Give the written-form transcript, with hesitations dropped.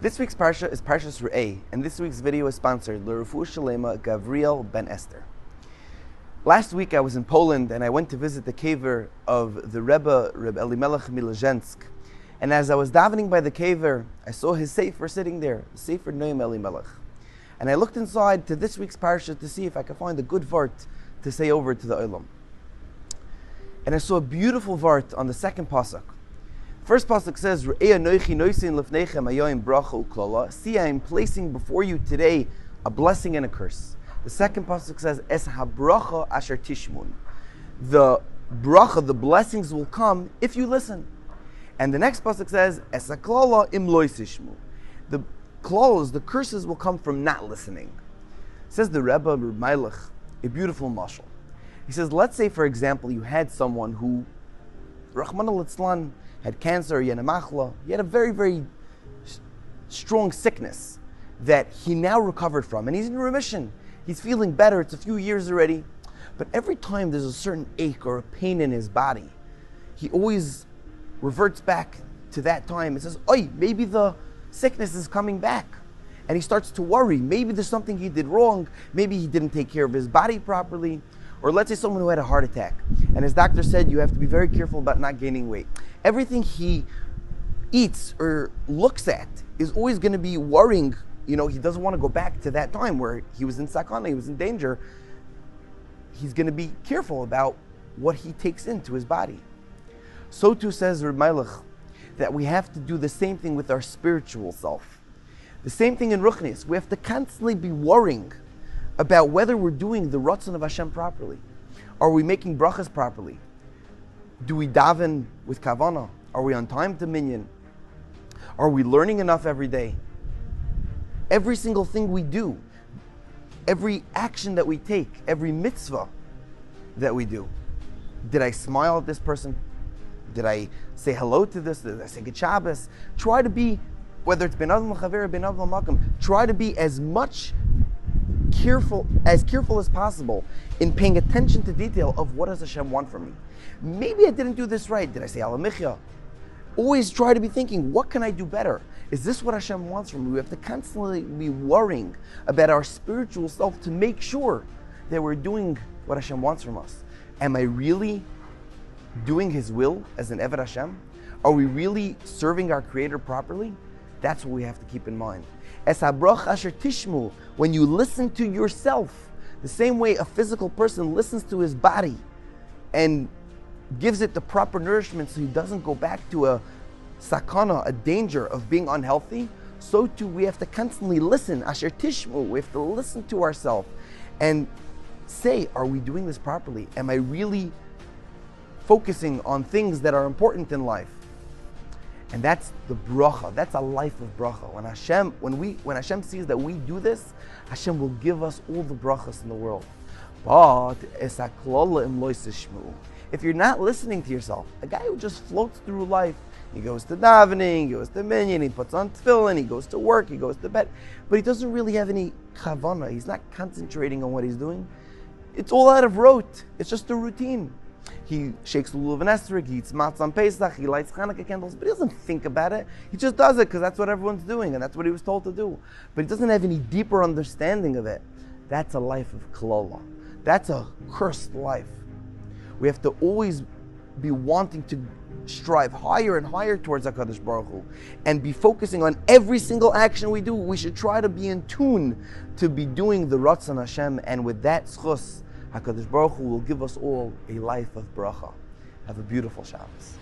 This week's Parsha is Parshas Re'eh, and this week's video is sponsored L'Refuah Shalema Gavriel Ben Esther. Last week I was in Poland and I went to visit the kever of the Rebbe Elimelech Milozhensk. And as I was davening by the kever, I saw his sefer sitting there, the Sefer Noam Elimelech. And I looked inside to this week's Parsha to see if I could find a good vart to say over to the Olam. And I saw a beautiful vart on the second pasuk. First pasuk says, "See, I am placing before you today a blessing and a curse." The second pasuk says, "Es habracha asher tishmun." The bracha, the blessings will come if you listen. And the next pasuk says, "Es haklala im lo yisishmu." The klalas, the curses will come from not listening. Says the Rebbe Melech, a beautiful mashal. He says, let's say, for example, you had someone who, Rachmana litzlan, had cancer, he had a very, very strong sickness that he now recovered from, and he's in remission. He's feeling better, it's a few years already, but every time there's a certain ache or a pain in his body, he always reverts back to that time and says, "Oi, maybe the sickness is coming back." And he starts to worry, maybe there's something he did wrong, maybe he didn't take care of his body properly. Or let's say someone who had a heart attack, and his doctor said you have to be very careful about not gaining weight. Everything he eats or looks at is always going to be worrying. He doesn't want to go back to that time where he was in sakana, he was in danger. He's going to be careful about what he takes into his body. So too says Reb Melech that we have to do the same thing with our spiritual self. The same thing in Ruchnis. We have to constantly be worrying about whether we're doing the Ratzon of Hashem properly. Are we making brachas properly? Do we daven with kavanah? Are we on time to minyan? Are we learning enough every day? Every single thing we do, every action that we take, every mitzvah that we do. Did I smile at this person? Did I say hello to this? Did I say good Shabbos? Try to be, whether it's ben adam l'chaver, ben adam l'makam, try to be as careful as possible in paying attention to detail of what does Hashem want from me. Maybe I didn't do this right. Did I say Alamichya? Always try to be thinking, what can I do better? Is this what Hashem wants from me? We have to constantly be worrying about our spiritual self to make sure that we're doing what Hashem wants from us. Am I really doing His will as an Eved Hashem? Are we really serving our Creator properly? That's what we have to keep in mind. Es habrach asher tishmu, when you listen to yourself, the same way a physical person listens to his body and gives it the proper nourishment so he doesn't go back to a sakana, a danger of being unhealthy, so too we have to constantly listen, asher tishmu, we have to listen to ourselves and say, are we doing this properly? Am I really focusing on things that are important in life? And that's the bracha. That's a life of bracha. When Hashem sees that we do this, Hashem will give us all the brachas in the world. But if you're not listening to yourself, a guy who just floats through life, he goes to davening, he goes to minyan, he puts on tefillin, he goes to work, he goes to bed, but he doesn't really have any kavanah. He's not concentrating on what he's doing. It's all out of rote. It's just a routine. He shakes the lulav and esrog, he eats matzah on Pesach, he lights Hanukkah candles, but he doesn't think about it. He just does it because that's what everyone's doing and that's what he was told to do. But he doesn't have any deeper understanding of it. That's a life of kalala. That's a cursed life. We have to always be wanting to strive higher and higher towards HaKadosh Baruch Hu and be focusing on every single action we do. We should try to be in tune to be doing the Ratzon Hashem, and with that schus, HaKadosh Baruch Hu will give us all a life of bracha. Have a beautiful Shabbos.